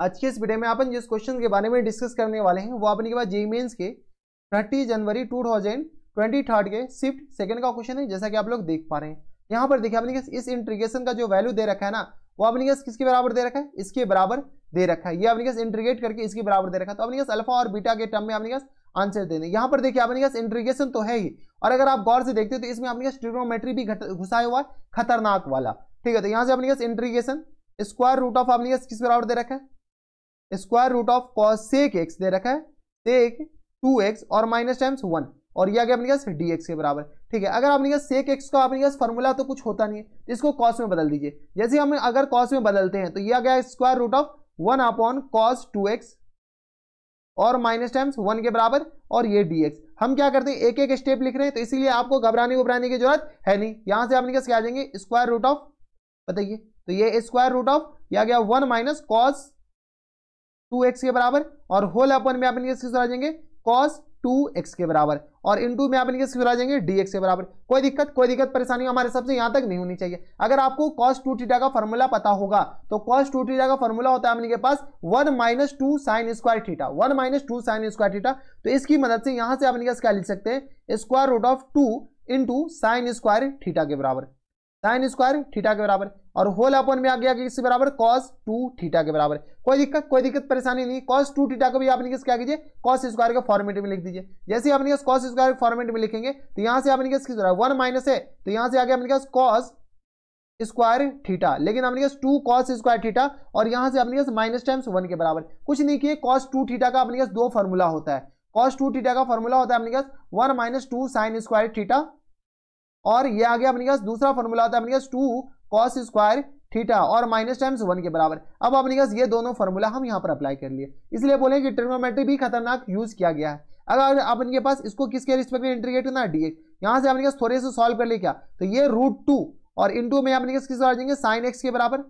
आज के इस वीडियो में अपन जिस क्वेश्चन के बारे में डिस्कस करने वाले हैं वो अपने के पास जेईई मेंस के 30 जनवरी 2023 के शिफ्ट सेकंड का क्वेश्चन है, जैसा कि आप लोग देख पा रहे हैं। यहाँ पर देखिए अपने इस इंटीग्रेशन का जो वैल्यू दे रखा है ना, वो अपने किसके बराबर दे रखा है, इसके बराबर दे रखा है। ये अपने इंटीग्रेट करके इसके बराबर दे रखा है, तो अपने अल्फा और बीटा के टर्म में अपने आंसर देने। यहाँ पर देखिए अपने इंटीग्रेशन तो है ही, और अगर आप गौर से देखते हो तो इसमें अपने ट्रिग्नोमेट्री भी घुसाया हुआ है, खतरनाक वाला। ठीक है, तो यहाँ से अपने इंटीग्रेशन स्क्वायर रूट ऑफ अपने किस बराबर दे रखा है, square root of cos sec x दे रखा है, sec 2x और माइनस टाइम्स 1, और ये आ गया अपने पास dx के बराबर। ठीक है, अगर आपने sec x का अपने पास फॉर्मूला तो कुछ होता नहीं है, इसको cos में बदल दीजिए। जैसे हम अगर cos में बदलते हैं तो ये आ गया square root of 1 upon cos 2x और माइनस टाइम्स 1 के बराबर, और ये dx। हम क्या करते हैं, एक एक स्टेप लिख रहे हैं, तो इसीलिए आपको घबराने की जरूरत है नहीं। यहां से अपने क्या आ जाएंगे, स्क्वायर रूट ऑफ, बताइए, तो ये स्क्वायर रूट ऑफ ये आ गया 1 माइनस cos 2x के बराबर, और होल अपन में अपन किस आ जाएंगे cos 2x के बराबर, और इनटू में अपन किस आ जाएंगे dx के बराबर। कोई दिक्कत परेशानी हमारे सबसे यहां तक नहीं होनी चाहिए। अगर आपको cos 2 थीटा का फॉर्मूला पता होगा तो cos 2 थीटा का फॉर्मूला होता है अपने के पास 1 minus 2 sign square theta, 1 minus 2 sign square theta. तो इसकी मदद से यहां से अपन क्या लिख सकते हैं, square root of 2 into sine square theta के बराबर, साइन स्क्वायर थीटा के बराबर, और होल अपन में आ गया कि इसके बराबर cos 2 थीटा के बराबर। कोई दिक्कत परेशानी नहीं। cos 2 थीटा को भी आपने किस क्या कीजिए, cos स्क्वायर के फॉर्मेट में लिख दीजिए। जैसे ही अपने cos स्क्वायर के फॉर्मेट में लिखेंगे तो यहां से अपने किस 1 माइनस है, तो यहां से आ गया अपने पास cos स्क्वायर थीटा, लेकिन अपने पास 2 cos स्क्वायर थीटा, और यहां से अपने पास माइनस टाइम्स 1 के बराबर। कुछ नहीं किए, cos 2 थीटा का अपने पास दो फॉर्मूला होता है। cos 2 थीटा का फॉर्मूला होता है अपने पास 1 माइनस 2 साइन स्क्वायर थीटा, और ये आ गया अपने पास दूसरा फॉर्मूला होता है अपने पास 2 cos स्क्वायर थीटा और माइनस टाइम्स 1 के बराबर। अब अपने पास ये दोनों फॉर्मूला हम यहाँ पर अप्लाई कर लिए, इसलिए बोले कि ट्रिग्नोमेट्री भी खतरनाक यूज किया गया है। अगर अपन के पास इसको किसके रिस्पेक्ट में इंटीग्रेट करना है, dx, यहाँ से अपने पास थोड़े से सॉल्व कर ले क्या, तो ये √2 और इनटू में अपने पास किस आ जाएंगे sin x के बराबर,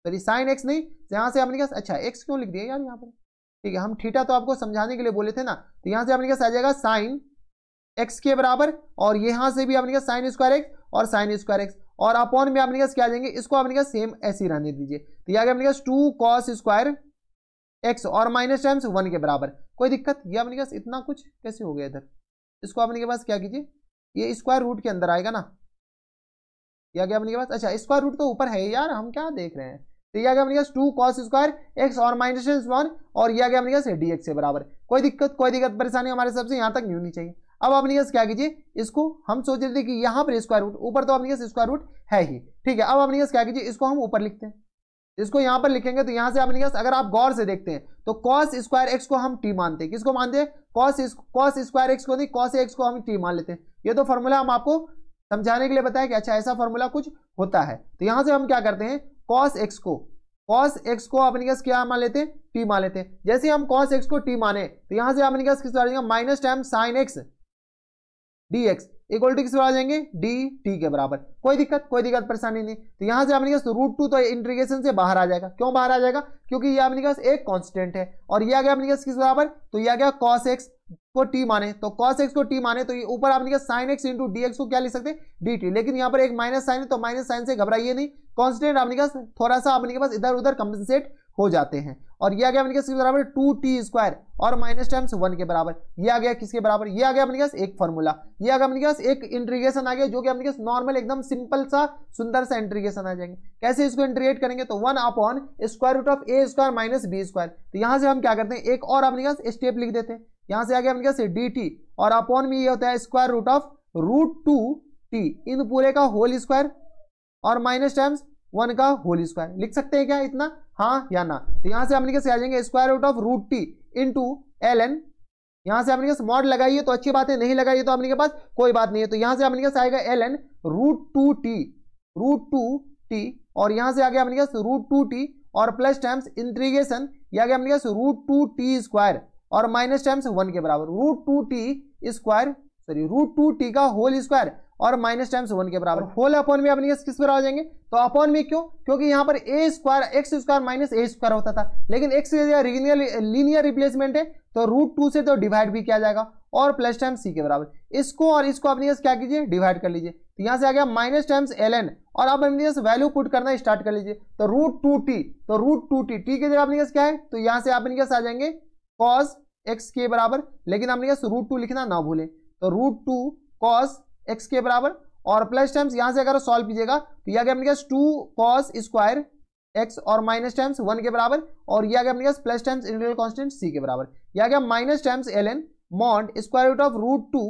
सॉरी sin x नहीं, यहाँ से अपने पास, अच्छा x क्यों लिख दिया यार यहाँ पर। ठीक है, हम थीटा तो आपको समझाने के लिए बोले थे ना, तो यहाँ से अपने पास आ जाएगा sin x के बराबर, और यहां से भी अपने पास साइन स्क्वायर x और साइन स्क्वायर x, और अपॉन में अपने पास क्या आ जाएंगे, इसको अपने पास सेम ऐसे ही रहने दीजिए। तो ये आ गया अपने पास 2 cos स्क्वायर x और माइनस टाइम्स 1 के बराबर। कोई दिक्कत, ये अपने पास इतना कुछ कैसे हो गया इधर, इसको अपने के पास क्या कीजिए, ये स्क्वायर रूट के अंदर आएगा ना, ये आ गया अपने के पास, अच्छा स्क्वायर रूट तो ऊपर है यार, हम क्या देख रहे हैं। तो ये आ गया अपने पास 2 cos स्क्वायर x और माइनस टाइम्स 1, और ये आ गया अपने पास dx के बराबर। कोई दिक्कत परेशानी हमारे सबसे यहाँ तक नहीं होनी चाहिए। अब अपने पास क्या कीजिए, इसको हम सोच रहे थे कि यहाँ पर स्क्वायर रूट, ऊपर तो अपने पास स्क्वायर रूट है ही। ठीक है, अब अपने पास क्या कीजिए, इसको हम ऊपर लिखते हैं। इसको यहाँ पर लिखेंगे तो यहाँ से अपने पास अगर आप गौर से देखते हैं तो cos स्क्वायर x को हम t मानते हैं। किसको मानते हैं, cos स्क्वायर x को नहीं, cos x को हम t मान लेते हैं। ये तो फॉर्मूला हम आपको समझाने के लिए बताया कि अच्छा ऐसा फॉर्मूला कुछ होता है। तो यहाँ से हम क्या करते हैं, cos x को अपने पास क्या मान लेते हैं, t मान लेते हैं। जैसे हम cos x को t माने तो यहाँ से अपने पास किस आ जाएगा, minus time sine x dx equal to किस आ जाएंगे, dt के बराबर। कोई दिक्कत परेशानी नहीं। तो यहां से अपने पास √2 तो इंटीग्रेशन से बाहर आ जाएगा। क्यों बाहर आ जाएगा, क्योंकि ये अपने पास एक कांस्टेंट है, और ये आ गया अपने पास किस बराबर, तो ये आ गया cos x को t माने, तो cos x को t माने तो ये ऊपर अपने पास sin x इंटू dx को क्या लिख सकते हैं, dt। लेकिन यहाँ पर एक माइनस साइन है, तो माइनस साइन से घबराइए नहीं, कांस्टेंट अपने पास थोड़ा सा अपने के पास इधर उधर कंपनसेट हो जाते हैं। और ये आ गया अपने पास किसके बराबर, 2t स्क्वायर और माइनस टाइम्स 1 के बराबर। ये आ गया किसके बराबर, ये आ गया अपने पास एक फॉर्मूला, ये आ गया अपने पास एक इंटीग्रेशन आ गया, जो कि अपने पास नॉर्मल एकदम सिंपल सा सुंदर सा इंटीग्रेशन आ जाएंगे। कैसे इसको इंटीग्रेट करेंगे, तो 1 upon square root of a square minus b square. तो यहां से हम क्या करते हैं, एक और अपने पास स्टेप लिख देते हैं। यहां से आ गया अपने पास dt, और अपॉन में ये होता है स्क्वायर रूट ऑफ √2t इन पूरे का होल स्क्वायर और माइनस टाइम्स 1 का होल स्क्वायर। लिख सकते हैं क्या इतना, हाँ या ना। तो यहां से अपने कैसे आ जाएंगे, square root of √t into ln, यहां से अपने के मॉड लगाइए तो अच्छी बात है, नहीं लगाइए तो अपने के पास कोई बात नहीं है। तो यहां से अपने के आएगा ln √2t, और यहां से आ गया अपने के √2t और प्लस टाइम्स इंटीग्रेशन, ये आ गया अपने के √2t स्क्वायर और माइनस टाइम्स 1 के बराबर, √2t स्क्वायर, सॉरी √2t का होल स्क्वायर और माइनस टाइम्स 1 के बराबर। होल अपॉन में अपने किस बराबर हो जाएंगे, तो अपॉन में क्यों, क्योंकि यहाँ पर ए स्क्वायर एक्स स्क्वायर माइनस ए स्क्वायर होता था, लेकिन एक्स लीनियर रिप्लेसमेंट है तो √2 से तो डिवाइड भी किया जाएगा और प्लस टाइम्स सी के बराबर। इसको और इसको अपने क्या कीजिए, डिवाइड कर लीजिए, तो यहाँ से आ गया माइनस टाइम्स ln, और अब अपने वैल्यू पुट करना स्टार्ट कर लीजिए, तो √2t, तो √2t टी के जगह अपने क्या है, तो यहाँ से अपने आ जाएंगे cos x के बराबर, लेकिन अपने √2 लिखना ना भूलें, तो √2 cos x के बराबर, और प्लस टाइम्स यहाँ से अगर सॉल्व कीजिएगा तो यह आ गया अपने 2 cos स्क्वायर x और माइनस टाइम्स 1 के बराबर, और यह आ गया अपने plus times integral constant c के बराबर, यह आ गया minus times ln mod square root of √2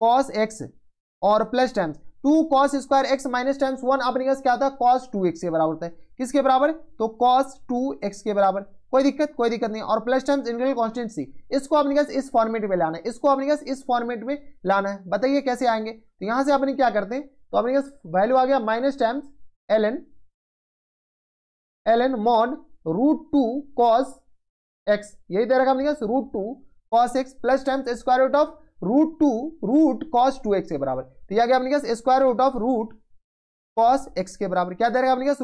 cos x और plus times 2 cos square x minus times 1 अपने पास क्या होता है, cos 2x के बराबर होता है, किसके बराबर, तो cos 2x के बराबर। कोई दिक्कत नहीं, और plus times integral constant c, इसको अपने पास इस फॉर्मेट में लाना है, इसको अपने पास इस फॉर्मेट में लाना है, बताइए कैसे आएंगे। तो यहां से अपने क्या करते हैं, तो अपने पास वैल्यू आ गया minus times ln mod √2 cos x, यही दे रखा अपने पास √2 cos x plus times square root of √2 cos 2x के बराबर, तो यह आ गया अपने पास square root of cos x के बराबर, क्या दे रखा अपने पास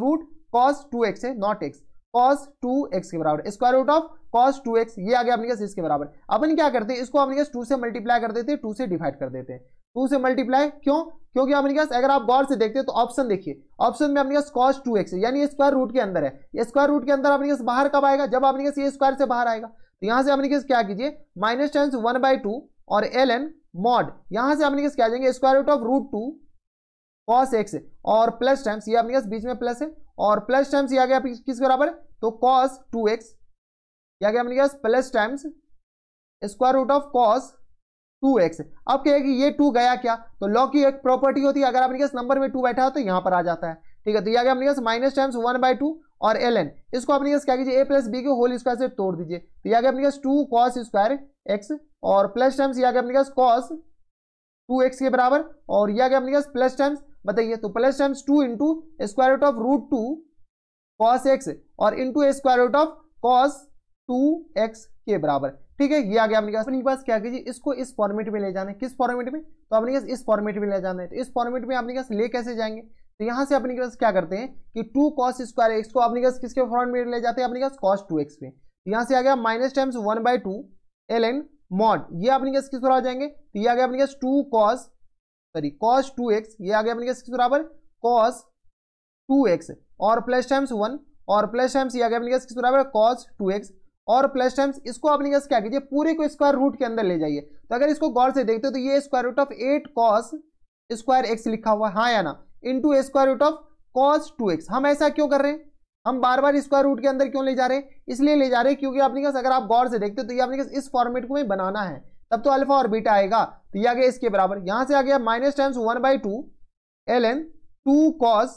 cos 2x है, नॉट x, cos 2x के बराबर, square root of cos 2x, ये आ गया अपने पास इसके बराबर। अपन क्या करते हैं, इसको अपने पास 2 से मल्टीप्लाई कर देते हैं, 2 से डिवाइड कर देते हैं, 2 से मल्टीप्लाई क्यों, क्योंकि अपने पास अगर आप गौर से देखते हैं तो ऑप्शन देखिए, ऑप्शन में अपने पास cos 2x है, यानी स्क्वायर रूट के अंदर है, ये स्क्वायर रूट के अंदर अपने पास बाहर कब आएगा, जब अपने पास ये स्क्वायर से बाहर आएगा, तो यहां से अपने पास क्या कीजिए माइनस टाइम्स 1/2 और ln मॉड, यहां से अपने पास क्या आ जाएंगे square root of √2 cos x और प्लस टाइम्स, ये अपने पास बीच में प्लस है, और प्लस टाइम्स ये आ गया किस बराबर, तो cos 2x, ये आ गया अपने पास plus times square root of cos 2x। अब क्या है कि ये 2 गया क्या, तो लॉग की एक प्रॉपर्टी होती है, अगर अपने पास नंबर में 2 बैठा हो तो यहां पर आ जाता है, ठीक है। तो ये आ गया अपने पास माइनस टाइम्स 1/2 और ln, इसको अपने पास क्या कीजिए a प्लस बी के होल स्क्वायर से तोड़ दीजिए, तो ये आ गया अपने पास 2 cos स्क्वायर x और प्लस टाइम्स ये आ गया अपने पास cos 2x के बराबर, और ये आ गया अपने पास प्लस टाइम्स, बताइए, तो plus times 2 into square root of √2 cos x और into square root of cos 2x के बराबर, ठीक है। ये आ गया अपने पास क्या कीजिए, इसको इस फॉर्मेट में ले जाना है, किस फॉर्मेट में, तो अपने पास इस फॉर्मेट में ले जाना है, तो इस फॉर्मेट में अपने पास ले कैसे जाएंगे, तो यहां से अपने पास क्या करते हैं कि 2 cos स्क्वायर x को अपने पास किसके फॉर्मेट में ले जाते हैं, अपने पास cos 2x में, तो यहां से आ गया माइनस टाइम्स 1/2 ln मॉड, ये अपने पास किस बराबर जाएंगे, तो ये आ गया अपने पास 2 cos 2x, ये आ गया अपने पास किस बराबर cos 2x और प्लस टाइम्स 1 और प्लस टाइम्स ये आ गया अपने पास किस बराबर cos 2x और प्लस टाइम्स, इसको अपने पास क्या कीजिए पूरे को स्क्वायर रूट के अंदर ले जाइए, तो अगर इसको गौर से देखते हो तो ये square root of 8 cos square x लिखा हुआ है, हाँ या ना, into square root of cos 2x। हम ऐसा क्यों कर रहे हैं, हम बार बार स्क्वायर रूट के अंदर क्यों ले जा रहे हैं, इसलिए ले जा रहे हैं क्योंकि अपने पास अगर आप गौर से देखते हो तो ये अपने पास इस फॉर्मेट को में बनाना है, तब तो अल्फा और बीटा आएगा, तो ये आ गया इसके बराबर, यहां से आ गया minus times 1/2 ln 2 cos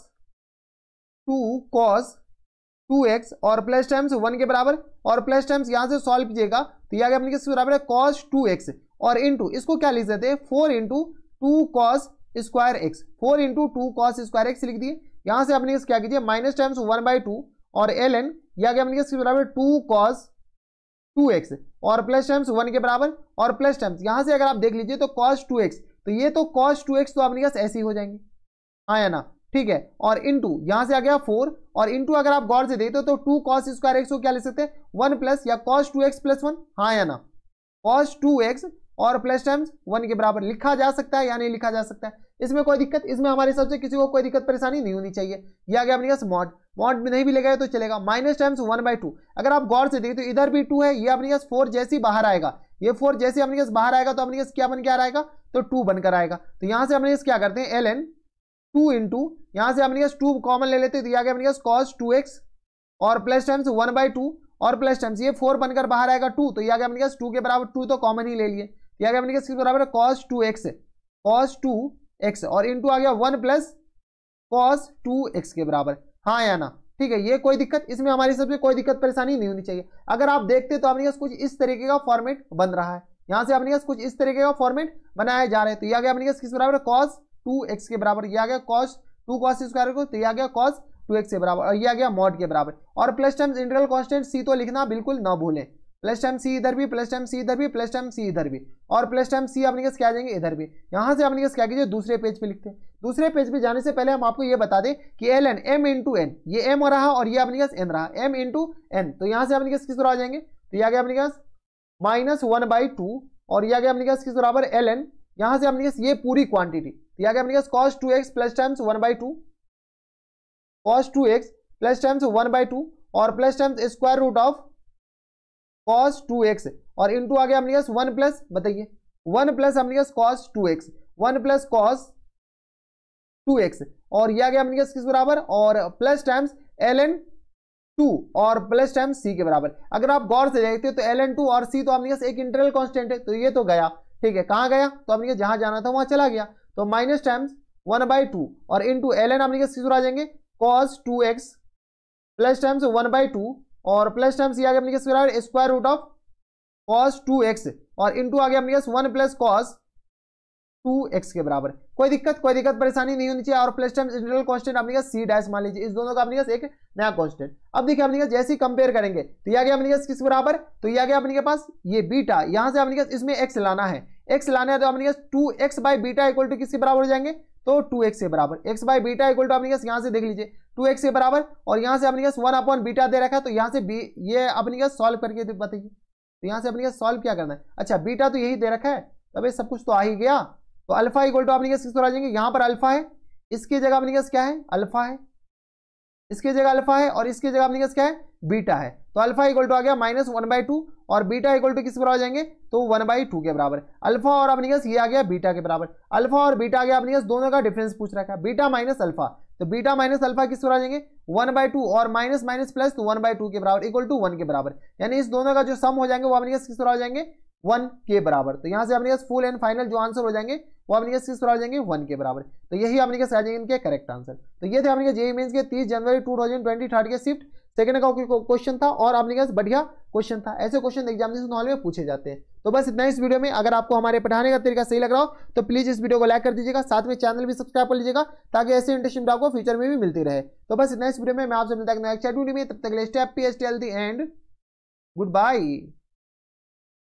2x और प्लस टाइम्स 1 के बराबर, और प्लस टाइम्स यहां से सॉल्व कीजिएगा तो ये आ गया अपने किसके बराबर है cos 2x, और इंटू इसको क्या लिख देते हैं 4 into 2 cos square x, 4 into 2 cos square x लिख दिए, यहां से अपने क्या कीजिए माइनस टाइम्स 1/2 और ln ये आ गया अपने किसके बराबर 2 cos 2x और प्लस टाइम्स 1 के बराबर, और प्लस टाइम्स यहां से अगर आप देख लीजिए तो cos 2x, तो ये तो cos 2x तो अपने पास ऐसे ही हो जाएंगे, हाँ या ना, ठीक है, और इंटू यहां से आ गया 4 और इंटू अगर आप गौर से देखते हो तो 2 cos स्क्वायर x को क्या लिख सकते हैं 1 प्लस या cos 2x प्लस 1, हाँ या ना, cos 2x और प्लस टाइम्स 1 के बराबर लिखा जा सकता है या नहीं लिखा जा सकता है, इसमें कोई दिक्कत, इसमें हमारे हिसाब से किसी को कोई दिक्कत परेशानी नहीं होनी चाहिए। ये आ गया अपने पास मॉड में नहीं भी ले गए तो चलेगा, माइनस टाइम्स 1/2, अगर आप गौर से देखते हो इधर भी 2 है, ये अपने पास 4 जैसे ही बाहर आएगा, ये 4 जैसे अपने पास बाहर आएगा तो अपने पास क्या बन के आएगा, तो 2 बनकर आएगा, तो यहां से अपने पास क्या करते हैं ln 2 इंटू यहां से अपने पास 2 कॉमन ले लेते हैं, तो ये आ गया अपने पास cos 2x और प्लस टाइम्स 1/2 और प्लस टाइम्स ये 4 बनकर बाहर आएगा 2, तो ये आ गया अपने पास 2 के बराबर, 2 तो कॉमन ही ले लिए, ये आ गया अपने पास किसके बराबर है cos 2x और इंटू आ गया 1 प्लस cos 2x के बराबर, हाँ या ना, ठीक है। ये कोई दिक्कत, इसमें हमारी सबसे कोई दिक्कत परेशानी नहीं होनी चाहिए। अगर आप देखते तो अपने पास कुछ इस तरीके का फॉर्मेट बन रहा है, यहां से अपने पास कुछ इस तरीके का फॉर्मेट बनाया जा रहा है, तो ये आ गया अपने पास किस बराबर cos 2x के बराबर, ये आ गया cos 2 cos स्क्वायर को, तो ये आ गया cos 2x के बराबर और ये आ गया मॉड के बराबर, और plus times integral constant c तो लिखना बिल्कुल ना भूलें, प्लस टाइम सी इधर भी, प्लस टाइम सी इधर भी, प्लस टाइम सी इधर भी, और प्लस टाइम सी अपने क्या आ जाएंगे इधर भी। यहां से अपने क्या कीजिए दूसरे पेज पे लिखते हैं। दूसरे पेज पे जाने से पहले हम आपको ये बता दें कि l n m into n, ये एम रहा और ये अपने एन रहा, एम इंटू एन। तो यहां से अपने किस तरह आ जाएंगे, तो ये आ गया अपने -1/2 और ये आ गया अपने किस बराबर एल एन। यहां से अपने ये पूरी क्वांटिटी, तो ये आ गया अपने cos 2x plus times 1/2, cos 2x plus times 1/2 और plus times square root of cos 2x और इंटू आ गया अपने 1 प्लस, बताइए 1 प्लस अपने cos 2x, 1 plus cos 2x और ये आ गया अपने किस बराबर, और प्लस टाइम्स ln 2 और प्लस टाइम्स c के बराबर। अगर आप गौर से देखते हो तो ln 2 और c तो अपने एक इंटीग्रल कांस्टेंट है, तो ये तो गया, ठीक है, कहाँ गया, तो अपने जहां जाना था वहां चला गया, तो माइनस टाइम्स 1/2 और इंटू ln अपने किस आ जाएंगे cos 2x प्लस टाइम्स 1/2 और प्लस टाइम्स ये आ गया अपने किस बराबर square root of cos 2x और इंटू आ गया अपने 1 प्लस cos 2x के बराबर। कोई दिक्कत परेशानी नहीं होनी चाहिए। और प्लस टाइम्स इंटीग्रल कांस्टेंट अपने सी डैश मान लीजिए, इस दोनों का अपने एक नया कांस्टेंट। अब देखिए अपने जैसे ही कंपेयर करेंगे तो यह आ गया अपने किस बराबर, तो यह आ गया अपने पास ये बीटा, यहां से अपने इसमें x लाना है, x लाना है तो अपने 2x by beta equal to किसके बराबर हो जाएंगे, तो 2x के बराबर। x by beta equal to अपने यहां से देख लीजिए 2x के बराबर और यहां से अपने 1 बीटा दे रखा है, तो यहां से ये अपने सॉल्व करके बताइए, तो यहां से अपने सॉल्व क्या करना है। अच्छा बीटा तो यही दे रखा है, तब सब कुछ तो आ ही गया, तो अल्फा इक्वल टू अपने किस आ जाएंगे, यहां पर अल्फा है, इसकी जगह अपने क्या है अल्फा है, इसकी जगह अल्फा है और इसकी जगह अपने क्या है बीटा है, तो अल्फा इक्वल टू आ गया -1/2 और बीटा इक्वल टू किस बराबर आ जाएंगे, तो 1/2 के बराबर। अल्फा और अपने ये आ गया बीटा के बराबर, अल्फा और बीटा आ गया अपने दोनों का डिफरेंस पूछ रखा है, बीटा माइनस अल्फा, तो बीटा माइनस अल्फा किस बराबर आ जाएंगे 1/2 और माइनस माइनस प्लस तो 1/2 के बराबर इक्वल टू 1 के बराबर, यानी इस दोनों का जो सम हो जाएंगे वो अपने किस बराबर आ जाएंगे 1 के बराबर। तो यहां से अपने फुल एंड फाइनल जो आंसर हो जाएंगे वो अपने किस बराबर आ जाएंगे 1 के बराबर। तो यही अपने आ जाएंगे इनके करेक्ट आंसर। तो ये थे अपने जेईई मेंस के 30 जनवरी 2023 के शिफ्ट सेकंड का क्वेश्चन था और अपने पास बढ़िया क्वेश्चन था। ऐसे क्वेश्चन एग्जामिनेशन हॉल में पूछे जाते हैं। तो बस इतना इस वीडियो में। अगर आपको हमारे पढ़ाने का तरीका सही लग रहा हो तो प्लीज इस वीडियो को लाइक कर दीजिएगा, साथ में चैनल भी सब्सक्राइब कर लीजिएगा ताकि ऐसे इंटरेस्टिंग आपको फ्यूचर में भी मिलती रहे। तो बस इतना इस वीडियो में, मैं आपसे मिलता हूं नेक्स्ट वीडियो में, तब तक के लिए stay happy, stay healthy and good bye.